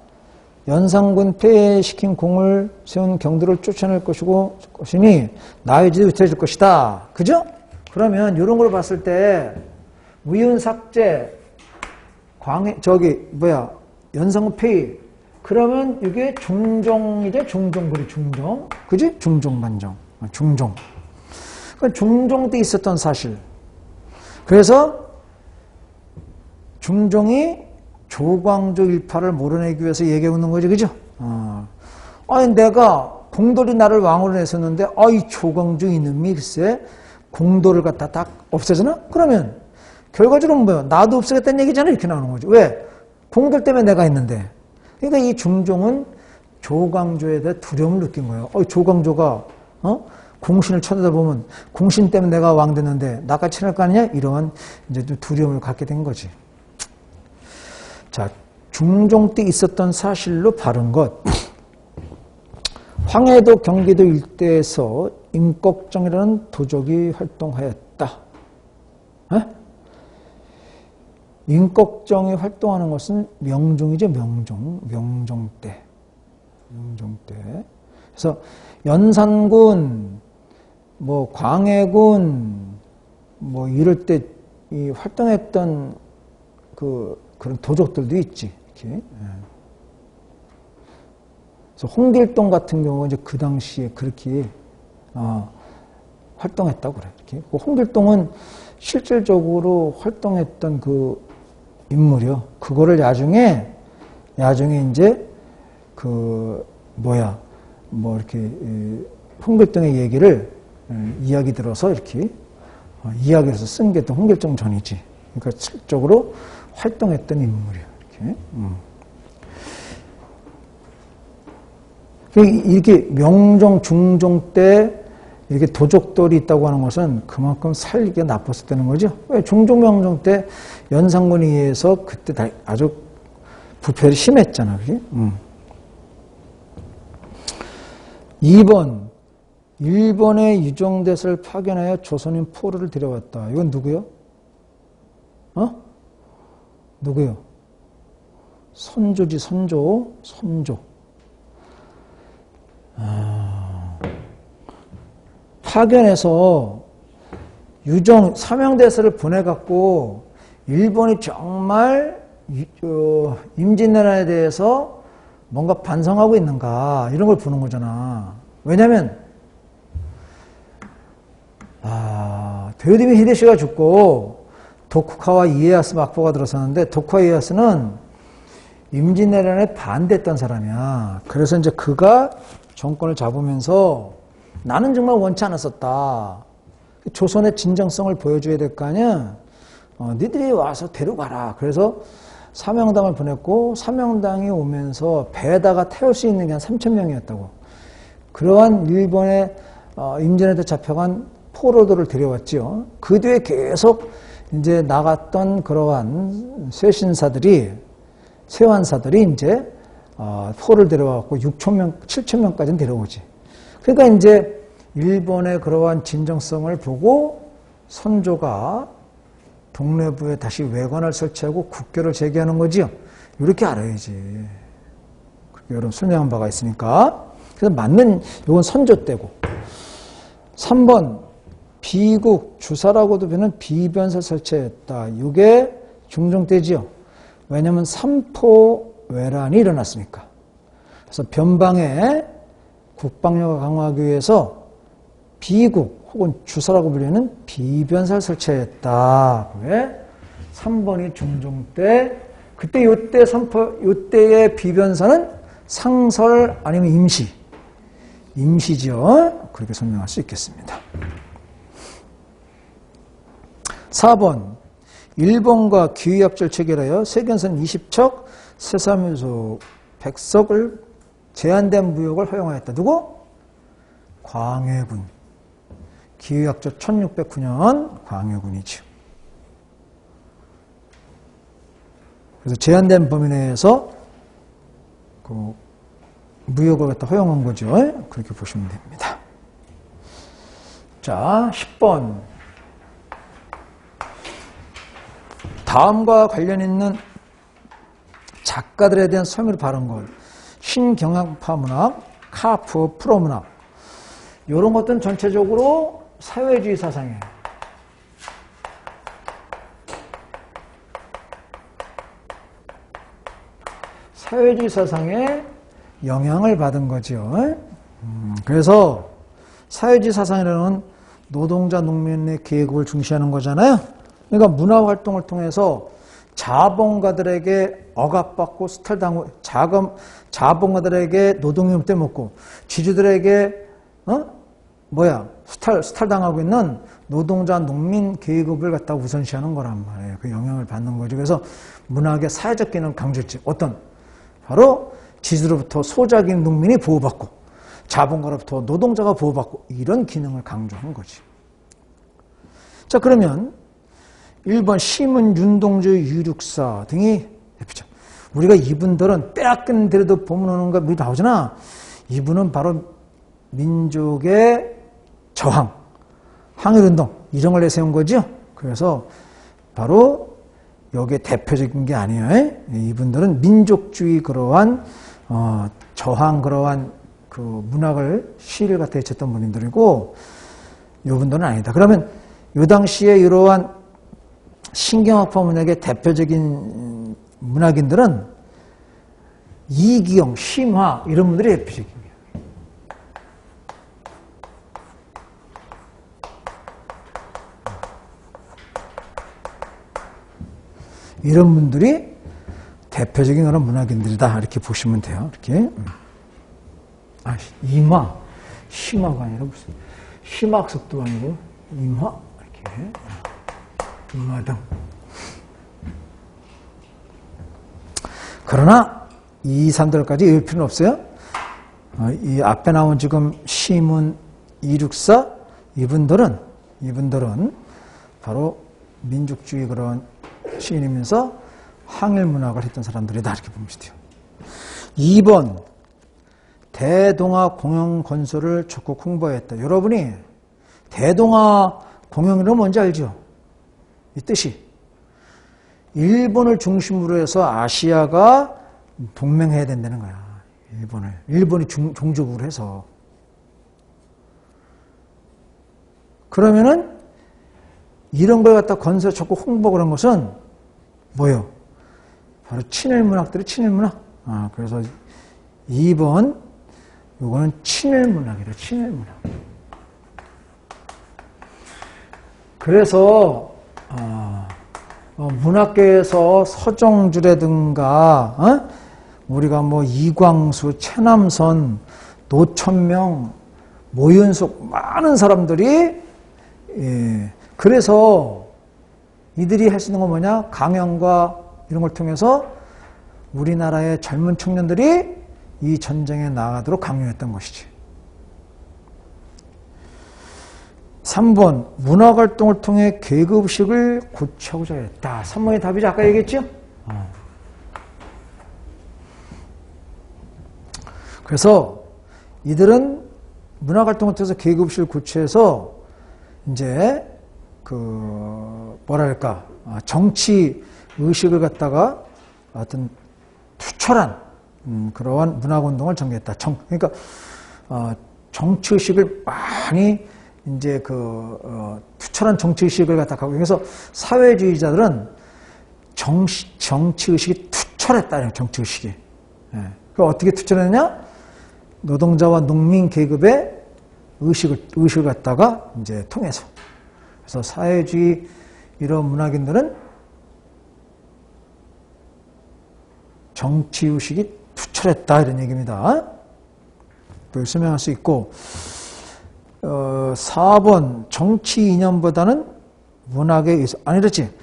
연산군 폐해시킨 공을 세운 경들을 쫓아낼 것이니 나의지도 유태해줄 것이다. 그죠? 그러면 이런 걸 봤을 때 위훈 삭제, 연산군 폐해, 그러면 이게 중종이죠. 중종, 그래, 중종. 그지? 중종, 반종. 중종. 그러니까 중종 때 있었던 사실. 그래서 중종이 조광조 일파를 몰아내기 위해서 얘기하고 있는 거지, 그죠? 아니, 내가 공돌이 나를 왕으로 냈었는데, 이 조광조 이놈이 글쎄, 공돌을 갖다 딱 없애잖아? 그러면, 결과적으로 뭐야? 나도 없애겠다는 얘기잖아? 이렇게 나오는 거지. 왜? 공돌 때문에 내가 있는데. 그러니까 이 중종은 조광조에 대해 두려움을 느낀 거예요. 조광조가, 공신을 쳐다보면, 공신 때문에 내가 왕 됐는데, 나같이 할 거 아니냐? 이러한 이제 좀 두려움을 갖게 된 거지. 자, 중종 때 있었던 사실로 바른 것. 황해도 경기도 일대에서 임꺽정이라는 도적이 활동하였다. 임꺽정이 활동하는 것은 명종이죠, 명종 때. 그래서 연산군, 광해군, 이럴 때 이 활동했던 그런 도적들도 있지, 이렇게. 그래서 홍길동 같은 경우는 이제 그 당시에 그렇게 활동했다고 그래. 이렇게. 홍길동은 실질적으로 활동했던 그 인물이요. 그거를 나중에 이제 이렇게 홍길동의 얘기를 이야기 들어서 이렇게 이야기에서 쓴 게 또 홍길동 전이지. 그러니까 실적으로 활동했던 인물이에요. 이렇게 명종, 중종 때 이렇게 도적들이 있다고 하는 것은 그만큼 살기가 나빴었다는 거죠. 왜 중종, 명종 때 연산군에 의해서 그때 아주 부패를 심했잖아. 그게? 2번, 일본의 유정대사를 파견하여 조선인 포로를 데려왔다. 이건 누구요? 누구요? 선조지, 선조. 파견해서 삼형대사를 보내갖고 일본이 정말 임진왜란에 대해서 뭔가 반성하고 있는가 이런 걸 보는 거잖아. 왜냐면 도요토미 히데시가 죽고 도쿠가와 이에야스 막부가 들어섰는데 도쿠가 이에야스는 임진왜란에 반대했던 사람이야. 그래서 이제 그가 정권을 잡으면서 나는 정말 원치 않았었다. 조선의 진정성을 보여줘야 될 거 아니야. 니들이 와서 데려가라. 그래서 사명당을 보냈고 사명당이 오면서 배에다가 태울 수 있는 게 한 3,000명이었다고. 그러한 일본의 임진왜란에 잡혀간 포로들을 데려왔죠. 그 뒤에 계속 이제 나갔던 그러한 세환사들이 이제 포로를 데려와갖고 6,000명, 7,000명까지는 데려오지. 그러니까 이제 일본의 그러한 진정성을 보고 선조가 동래부에 다시 외관을 설치하고 국교를 재개하는 거지요. 이렇게 알아야지. 여러분 설명한 바가 있으니까. 그래서 맞는 이건 선조 때고. 3번 비국 주사라고도 보는 비변사 설치했다. 이게 중종 때지요. 왜냐하면 삼포외란이 일어났으니까. 그래서 변방에 국방력을 강화하기 위해서 비국 혹은 주사라고 불리는 비변사를 설치했다. 왜? 3번이 중종 때, 그때 요때의 비변사는 상설 아니면 임시죠. 그렇게 설명할 수 있겠습니다. 4번 일본과 기후약조를 체결하여 세견선 20척, 세사무소 100석을 제한된 무역을 허용하였다. 누구? 광해군. 기후약조 1609년 광해군이죠. 그래서 제한된 범위 내에서 그 무역을 갖다 허용한 거죠. 그렇게 보시면 됩니다. 자, 10번. 다음과 관련 있는 작가들에 대한 설명을 바른 것. 신경향파 문학, 카프, 프로문학. 이런 것들은 전체적으로 사회주의 사상이에요. 사회주의 사상에 영향을 받은 거죠. 그래서 사회주의 사상이라는 노동자 농민의 계급을 중시하는 거잖아요. 그러니까 문화활동을 통해서 자본가들에게 억압받고 수탈당하고 자본가들에게 노동요금 떼먹고 지주들에게 수탈당하고 있는 노동자 농민 계급을 갖다 우선시하는 거란 말이에요. 그 영향을 받는 거죠. 그래서 문학의 사회적 기능을 강조했지. 어떤? 바로 지주로부터 소작인 농민이 보호받고 자본가로부터 노동자가 보호받고 이런 기능을 강조한 거지. 자, 그러면 1번 심은 윤동주 유륙사 등이 대표죠. 우리가 이분들은 빼앗긴 데도 보면 오는 거 나오잖아. 이분은 바로 민족의 저항, 항일운동 이런 걸 내세운 거죠. 그래서 바로 여기에 대표적인 게 아니에요. 이분들은 민족주의 그러한 저항 그러한 그 문학을 시를 갖다 해쳤던 분들이고 이분들은 아니다. 그러면 이 당시에 이러한 신경학파 문학의 대표적인 문학인들은 이기영, 심화 이런 분들이 대표적입니다. 이런 분들이 대표적인 그런 문학인들이다 이렇게 보시면 돼요. 이렇게 임화, 심화가 아니라 무슨 심학석도 아니고 임화 이렇게. 이렇게. 문화등. 그러나 이 사람들까지 외울 필요는 없어요. 이 앞에 나온 지금 시문 264 이분들은 바로 민족주의 그런 시인이면서 항일문학을 했던 사람들이다 이렇게 보면 돼요. 2번 대동아 공영 건설을 적극 홍보했다. 여러분이 대동아 공영이란 뭔지 알죠? 이 뜻이 일본을 중심으로 해서 아시아가 동맹해야 된다는 거야. 일본이 종족으로 해서. 그러면은 이런 걸 갖다 건설 적극 홍보 그런 것은 뭐예요? 바로 친일문학들이 친일문학. 그래서 2번 이거는 친일문학이다. 친일문학. 그래서 문학계에서 서정주라든가 우리가 뭐 이광수, 최남선, 노천명, 모윤숙 많은 사람들이 그래서 이들이 할 수 있는 건 뭐냐? 강연과 이런 걸 통해서 우리나라의 젊은 청년들이 이 전쟁에 나가도록 강요했던 것이지. 3번 문화활동을 통해 계급의식을 고취하고자 했다. 3번의 답이죠. 아까 얘기했죠? 그래서 이들은 문화활동을 통해서 계급의식을 고취해서 이제 뭐랄까 정치 의식을 갖다가 하여튼 투철한 그러한 문화운동을 전개했다. 그러니까 정치 의식을 많이 이제 투철한 정치 의식을 갖다가 그래서 사회주의자들은 정치 의식이 투철했다. 정치 의식이. 그 어떻게 투철했냐? 노동자와 농민 계급의 의식을 갖다가 이제 통해서. 그래서 사회주의 이런 문학인들은 정치 의식이 투철했다 이런 얘기입니다. 그걸 설명할 수 있고 4번 정치 이념보다는 문학에 의해서 아니 그렇지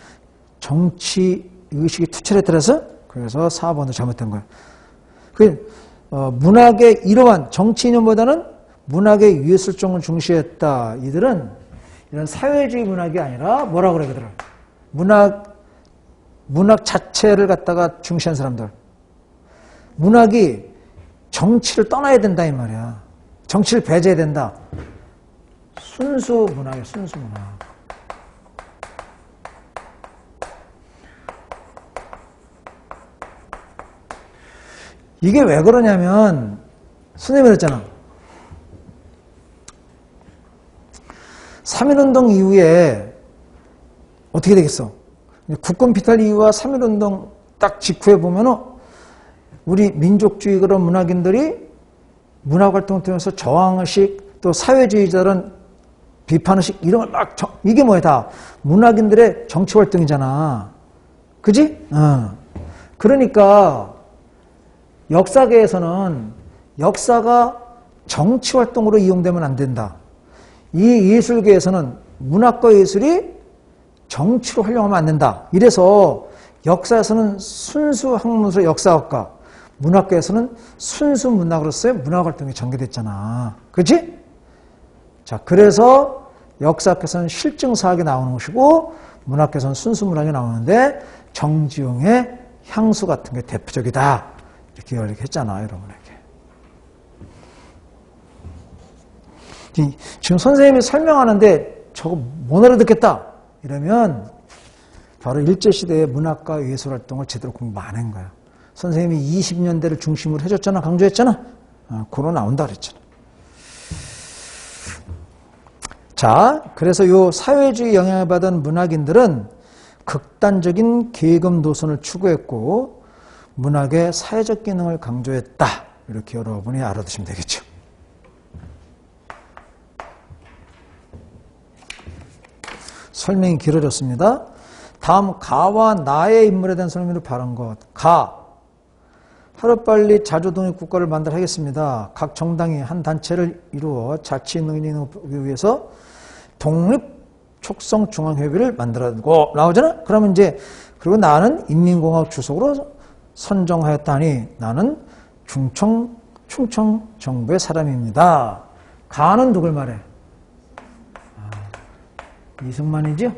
정치 의식이 투철했다 그래서 4번도 잘못된 거예요. 문학의 이러한 정치 이념보다는 문학의 예술성을 중시했다. 이들은 이런 사회주의 문학이 아니라 뭐라고 그래 그들은 문학 자체를 갖다가 중시한 사람들. 문학이 정치를 떠나야 된다 이 말이야. 정치를 배제해야 된다. 순수 문학이야. 순수 문학. 이게 왜 그러냐면 선생님이 그랬잖아. 3.1운동 이후에 어떻게 되겠어? 국권 피탈 이후와 3.1운동 딱 직후에 보면은 우리 민족주의 그런 문학인들이 문학활동을 통해서 저항의식 또 사회주의자는 비판의식 이런 걸 막 이게 뭐야 다 문학인들의 정치활동이잖아. 그지? 그러니까 역사계에서는 역사가 정치활동으로 이용되면 안 된다. 이 예술계에서는 문학과 예술이 정치로 활용하면 안 된다. 이래서 역사에서는 순수 학문으로 역사학과, 문학계에서는 순수 문학으로서의 문학활동이 전개됐잖아. 그치? 자, 그래서 역사학에서는 실증사학이 나오는 것이고 문학계에서는 순수 문학이 나오는데 정지용의 향수 같은 게 대표적이다. 이렇게 했잖아, 여러분에게. 지금 선생님이 설명하는데 저거 못 알아듣겠다. 이러면 바로 일제시대의 문학과 예술활동을 제대로 공부 안 한 거야. 선생님이 20년대를 중심으로 해줬잖아. 강조했잖아. 그로 나온다 그랬잖아. 자, 그래서 요 사회주의 영향을 받은 문학인들은 극단적인 계급 노선을 추구했고 문학의 사회적 기능을 강조했다. 이렇게 여러분이 알아두시면 되겠죠. 설명이 길어졌습니다. 다음 가와 나의 인물에 대한 설명을 바른 것. 가. 하루빨리 자주독립국가를 만들어 하겠습니다. 각 정당이 한 단체를 이루어 자치능력을 위해서 독립 촉성중앙회의를 만들어두고 나오잖아. 그러면 이제 그리고 나는 인민공화국 주석으로 선정하였다니 나는 충청 정부의 사람입니다. 가는 누굴 말해? 이승만이죠?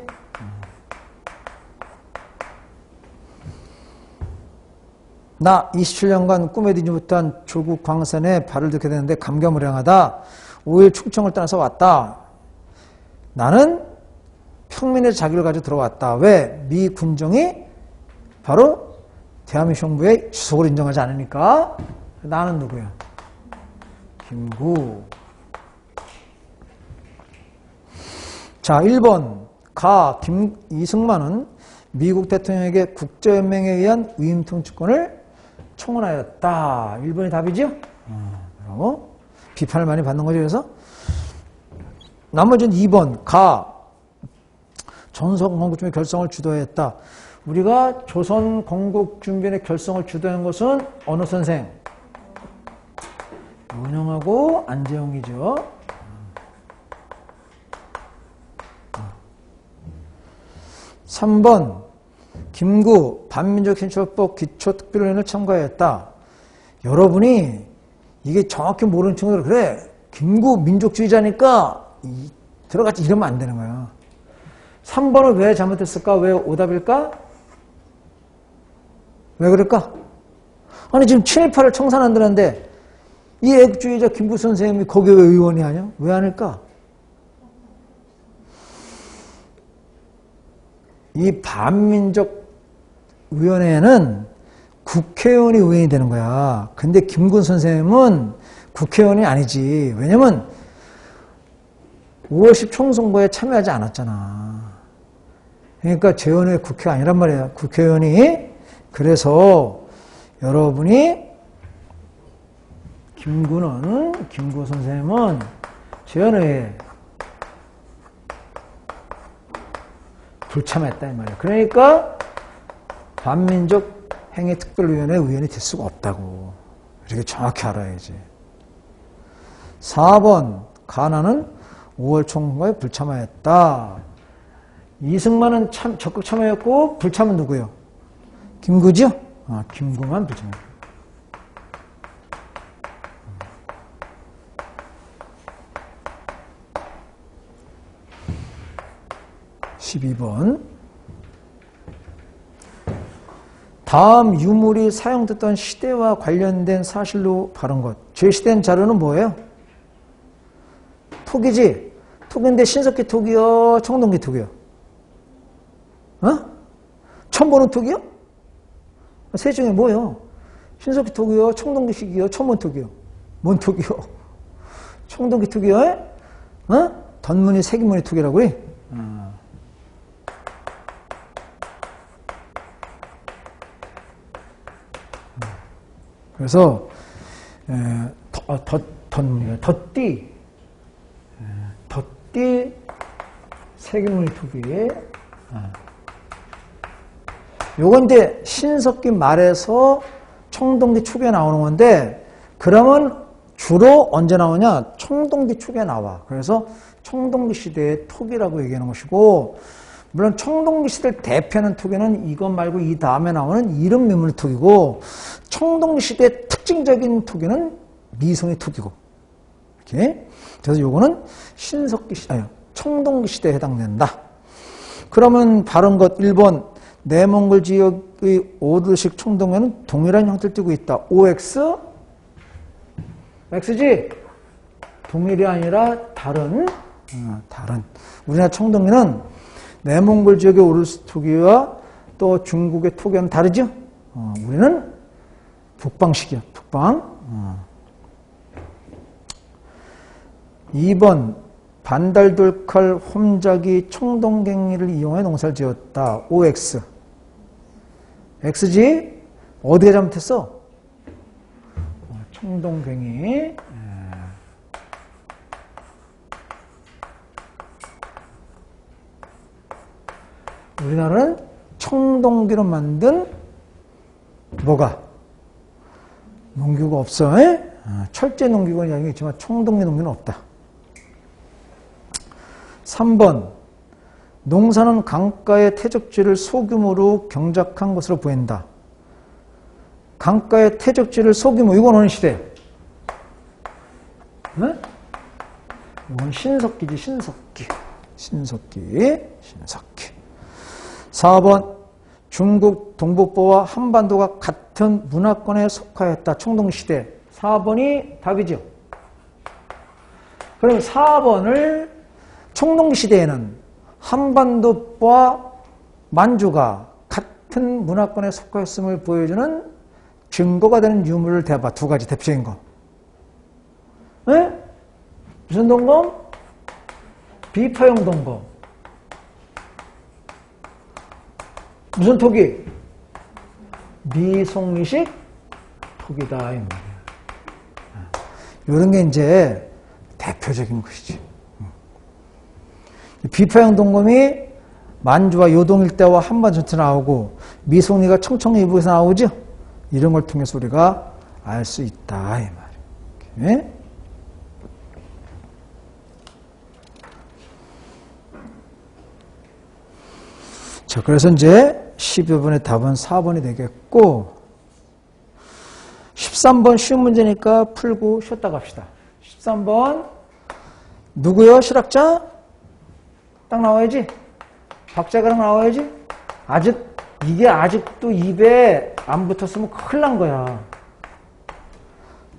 나 27년간 꿈에 들지 못한 조국 광산에 발을 들게 되는데 감개무량하다. 5일 충청을 떠나서 왔다. 나는 평민의 자기를 가지고 들어왔다. 왜? 미 군정이 바로 대한민국 정부의 주석으로 인정하지 않으니까. 나는 누구야? 김구. 자, 1번. 이승만은 미국 대통령에게 국제연맹에 의한 위임 통치권을 청원하였다. 1번이 답이죠? 그리고 비판을 많이 받는 거죠. 그래서 나머지는 2번. 조선 건국준비 결성을 주도했다. 우리가 조선 건국준비의 결성을 주도한 것은 어느 선생? 윤영하고 안재홍이죠. 3번. 김구 반민족신출법 기초특별위원회를 참가했다. 여러분이 이게 정확히 모르는 친구들 그래 김구 민족주의자니까 들어갔지 이러면 안 되는 거야. 3번은 왜 잘못했을까? 왜 오답일까? 왜 그럴까? 아니 지금 친일파를 청산한다는데 이 애국주의자 김구 선생님이 거기 왜 의원이 아니야? 왜 아닐까? 이 반민족 위원회는 국회의원이 의원이 되는 거야. 근데 김구 선생님은 국회의원이 아니지. 왜냐면 5월 10 총선거에 참여하지 않았잖아. 그러니까 재원의 국회가 아니란 말이야. 국회의원이. 그래서 여러분이 김구 선생님은 재원의 불참했다 이 말이야. 그러니까 반민족 행위특별위원회 의원이 될 수가 없다고. 이렇게 정확히 알아야지. 4번 가나는 5월 총선거에 불참하였다. 이승만은 적극 참여했고 불참은 누구요? 김구죠? 김구만 불참했다. 12번. 다음 유물이 사용됐던 시대와 관련된 사실로 바른 것. 제시된 자료는 뭐예요? 톡이지? 톡인데 신석기 톡이요? 청동기 톡이요? 처음 보는 톡이요? 세 중에 뭐예요? 신석기 톡이요? 청동기 톡이요? 처음 본 톡이요? 뭔 톡이요? 청동기 톡이요? 덧무늬 세기무늬 톡이라고 해? 그래서 덧띠 세기무늬 톡이에 요건 이제 신석기 말에서 청동기 초기에 나오는 건데 그러면 주로 언제 나오냐? 청동기 초기에 나와. 그래서 청동기 시대의 톡이라고 얘기하는 것이고 물론 청동기 시대를 대표하는 톡에는 이것 말고 이 다음에 나오는 이름 민물 톡이고 청동기 시대의 특징적인 톡에는 미송의 톡이고 이렇게. 그래서 요거는 청동기 시대에 해당된다. 그러면 바른 것 1번 내몽골 지역의 오드식 청동면은 동일한 형태를 띠고 있다. OX? X지? 동일이 아니라 다른. 우리나라 청동면은 내몽골 지역의 오드식 토기와 또 중국의 토기와는 다르죠? 우리는 북방식이야. 북방. 2번 반달돌칼 홈자기 청동갱이를 이용해 농사를 지었다. OX. X지? 어디가 잘못했어? 청동갱이. 우리나라는 청동기로 만든 뭐가? 농기구가 없어. 철제 농기구는 있지만 청동기 농기는 없다. 3번 농사는 강가의 태적지를 소규모로 경작한 것으로 보인다. 강가의 태적지를 소규모, 이건 어느 시대? 네? 이건 신석기지, 신석기. 신석기. 4번, 중국 동북부와 한반도가 같은 문화권에 속하였다. 청동시대. 4번이 답이죠. 그럼 4번을 청동시대에는 한반도와 만주가 같은 문화권에 속하였음을 보여주는 증거가 되는 유물을 대봐. 두 가지 대표적인 거. 네? 무슨 동검? 비파형 동검. 무슨 토기? 미송리식 토기다, 이 말이야. 이런 게 이제 대표적인 것이지. 비파형 동검이 만주와 요동 일대와 한반도 전체 나오고, 미송리가 청청 이북에서 나오죠? 이런 걸 통해서 우리가 알 수 있다, 이 말이야. 자, 그래서 이제 12번의 답은 4번이 되겠고, 13번 쉬운 문제니까 풀고 쉬었다 갑시다. 13번 누구요? 실학자? 딱 나와야지. 박자가랑 나와야지. 이게 아직도 입에 안 붙었으면 큰일 난 거야.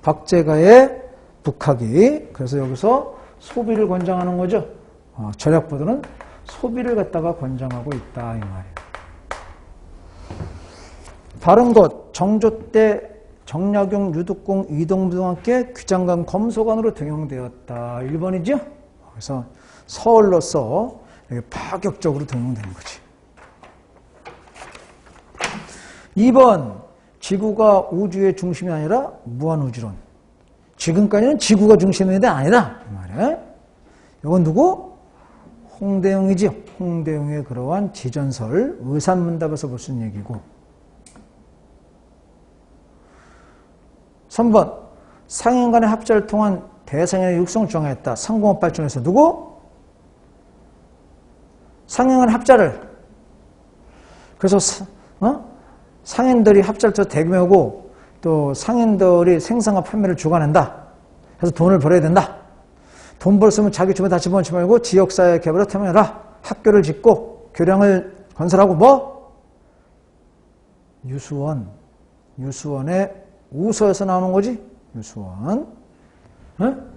박제가의 북학이. 그래서 여기서 소비를 권장하는 거죠. 절약보다는 소비를 갖다가 권장하고 있다, 이 말이에요. 다른 것, 정조 때 정약용, 유득공, 이동부 등과 함께 귀장관, 검소관으로 등용되었다. 1번이죠? 그래서 서울로서 파격적으로 등용되는 거지. 2번, 지구가 우주의 중심이 아니라 무한우주론. 지금까지는 지구가 중심인데 아니다, 이 말이에요. 이건 누구? 홍대영이죠. 홍대영의 그러한 지전설, 의산문답에서 볼 수 있는 얘기고. 3번, 상인 간의 합작을 통한 대상인의 육성을 주장했다. 상공업 발전에서 누구? 상인 간의 합작을. 그래서 상인들이 합작을 대규모고, 또 상인들이 생산과 판매를 주관한다. 그래서 돈을 벌어야 된다. 돈 벌었으면 자기 주변에 다 집어넣지 말고 지역사회 개발에 참여해라. 학교를 짓고 교량을 건설하고 뭐? 유수원의 우서에서 나오는 거지? 유수원. 응?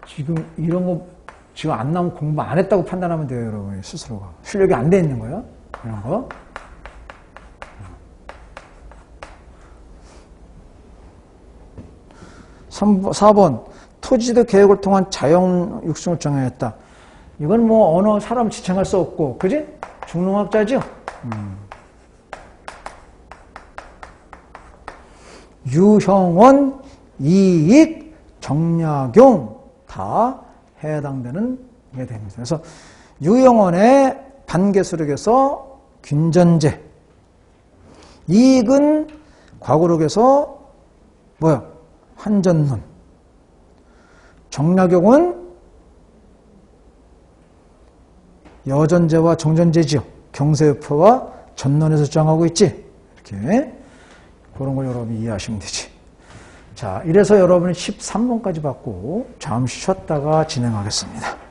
지금 이런 거 지금 안 나오면 공부 안 했다고 판단하면 돼요, 여러분. 스스로가. 실력이 안 돼 있는 거야. 이런 거. 4번, 토지도 개혁을 통한 자연 육성을 정하였다. 이건 뭐 어느 사람 지칭할 수 없고, 그지? 중농학자죠? 유형원, 이익, 정약용 다 해당되는 게 됩니다. 그래서 유형원의 반개수력에서 균전제, 이익은 과거록에서 뭐야? 한전론. 정약용은 여전제와 정전제지요. 경세유표와 전론에서 주장하고 있지. 이렇게 그런 걸 여러분이 이해하시면 되지. 자, 이래서 여러분이 13번까지 받고 잠시 쉬었다가 진행하겠습니다.